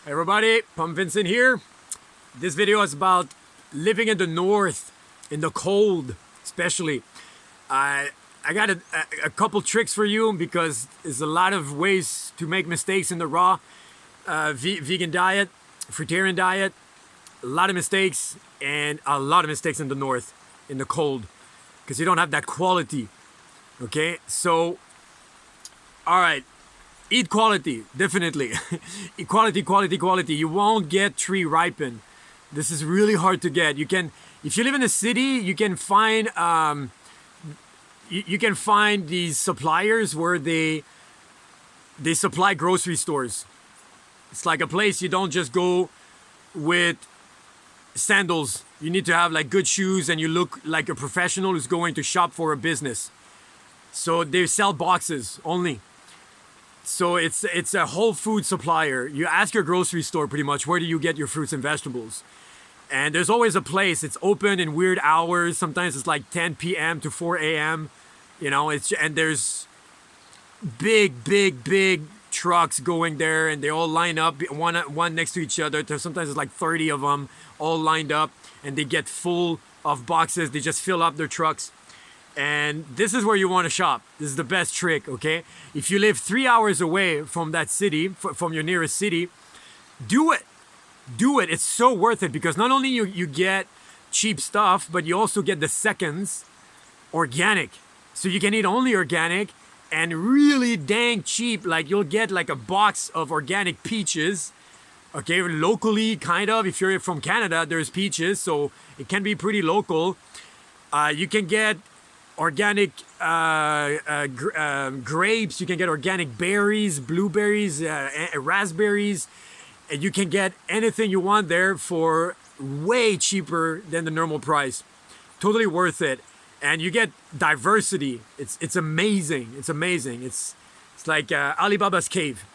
Hey everybody, Pump Vincent here. This video is about living in the north, in the cold especially. I got a couple tricks for you because there's a lot of ways to make mistakes in the raw vegan diet, fruitarian diet. A lot of mistakes and a lot of mistakes in the north, in the cold, because you don't have that quality. Okay, so all right. Eat quality, definitely. Eat quality. You won't get tree ripened. This is really hard to get. You can, if you live in a city, you can find you can find these suppliers where they supply grocery stores. It's like a place you don't just go with sandals. You need to have like good shoes and you look like a professional who's going to shop for a business. So they sell boxes only. So it's a whole food supplier. You ask your grocery store pretty much, where do you get your fruits and vegetables? And there's always a place. It's open in weird hours. Sometimes it's like 10 p.m. to 4 a.m. You know, and there's big trucks going there, and they all line up one next to each other. Sometimes it's like 30 of them all lined up, and they get full of boxes. They just fill up their trucks. And this is where you want to shop. This is the best trick, okay? If you live 3 hours away from that city, from your nearest city, do it. Do it. It's so worth it because not only you get cheap stuff, but you also get the seconds organic. So you can eat only organic and really dang cheap. Like you'll get like a box of organic peaches, okay? Locally, kind of. If you're from Canada, there's peaches, so it can be pretty local. You can get organic grapes, you can get organic berries, blueberries, raspberries, and you can get anything you want there for way cheaper than the normal price. Totally worth it. And you get diversity. It's amazing. It's amazing. It's like Alibaba's cave.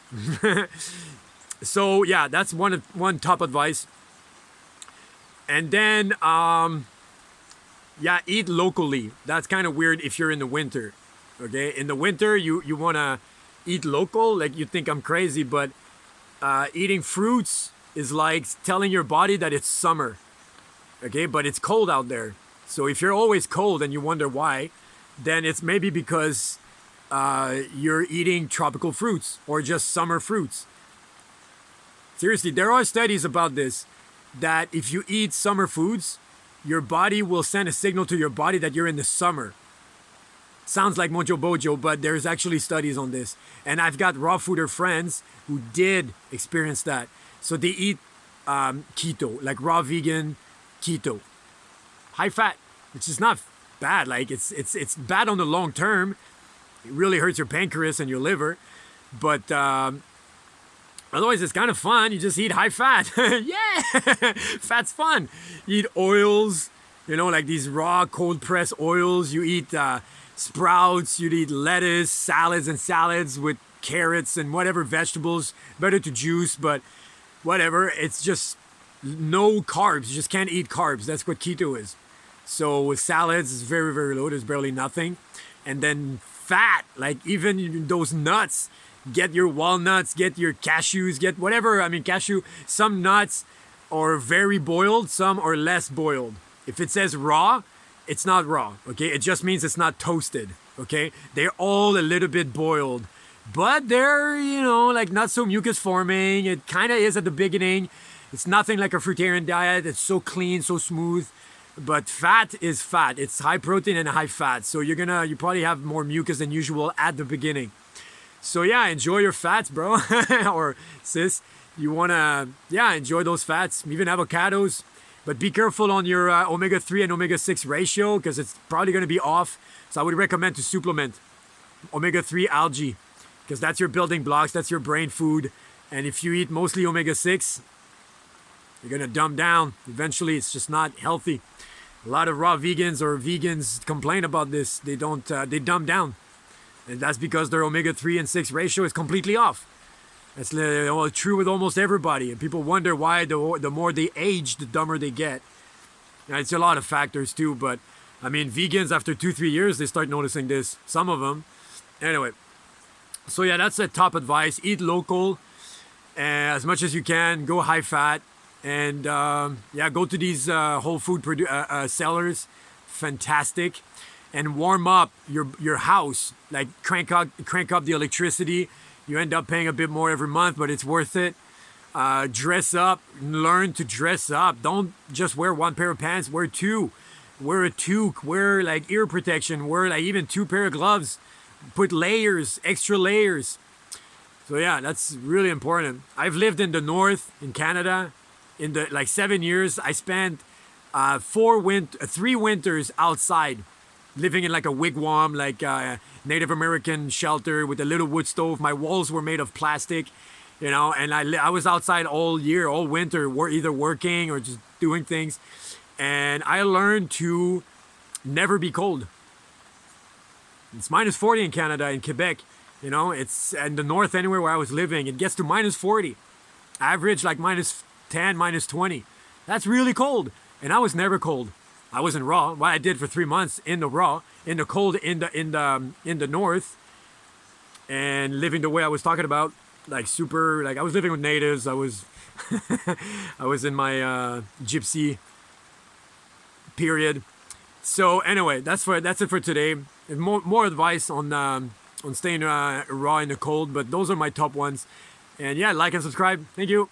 So yeah, that's one top advice. And then yeah, eat locally. That's kind of weird if you're in the winter. Okay, in the winter you want to eat local. Like you think I'm crazy, but eating fruits is like telling your body that it's summer. Okay, but it's cold out there. So if you're always cold and you wonder why, then it's maybe because you're eating tropical fruits or just summer fruits. Seriously, there are studies about this, that if you eat summer foods, your body will send a signal to your body that you're in the summer. Sounds like Mojo Bojo, but there's actually studies on this. And I've got raw fooder friends who did experience that. So they eat keto, like raw vegan keto. High fat, which is not bad. Like it's bad on the long term. It really hurts your pancreas and your liver. But otherwise, it's kind of fun. You just eat high fat. Yeah, fat's fun. You eat oils, you know, like these raw cold pressed oils. You eat sprouts. You eat lettuce, salads with carrots and whatever vegetables. Better to juice, but whatever. It's just no carbs. You just can't eat carbs. That's what keto is. So with salads, it's very low. There's barely nothing. And then fat, like even those nuts. Get your walnuts, get your cashews, get whatever. I mean, some nuts are very boiled, some are less boiled. If it says raw, it's not raw, okay? It just means it's not toasted, okay? They're all a little bit boiled, but they're, you know, like not so mucus forming. It kind of is at the beginning. It's nothing like a fruitarian diet. It's so clean, so smooth. But fat is fat. It's high protein and high fat. So you probably have more mucus than usual at the beginning. So yeah, enjoy your fats, bro, or sis. You wanna, yeah, enjoy those fats, even avocados. But be careful on your omega-3 and omega-6 ratio because it's probably gonna be off. So I would recommend to supplement omega-3 algae because that's your building blocks, that's your brain food. And if you eat mostly omega-6, you're gonna dumb down. Eventually, it's just not healthy. A lot of raw vegans or vegans complain about this. They dumb down. And that's because their omega-3 and 6 ratio is completely off. That's true with almost everybody. And people wonder why the more they age, the dumber they get. Now, it's a lot of factors too, but I mean, vegans after 2-3 years, they start noticing this. Some of them. Anyway, so yeah, that's a top advice. Eat local. as much as you can. Go high fat, and yeah, go to these whole food sellers. Fantastic, and warm up your house. Like crank up the electricity. You end up paying a bit more every month, but it's worth it. Dress up. Learn to dress up. Don't just wear one pair of pants. Wear two. Wear a toque. Wear like ear protection. Wear like even two pair of gloves. Put layers, extra layers. So yeah, that's really important. I've lived in the north in Canada, in the like 7 years. I spent 3 winters outside, living in like a wigwam, like a Native American shelter with a little wood stove. My walls were made of plastic, you know, and I was outside all year, all winter, either working or just doing things. And I learned to never be cold. It's minus 40 in Canada, in Quebec. You know, it's in the north, anywhere where I was living, it gets to minus 40. Average like minus 10, minus 20. That's really cold. And I was never cold. I wasn't raw. What I did for 3 months in the raw, in the cold, in the north, and living the way I was talking about, like super, like I was living with natives. I was, I was in my gypsy period. So anyway, that's it for today. And more advice on staying raw in the cold, but those are my top ones. And yeah, like and subscribe. Thank you.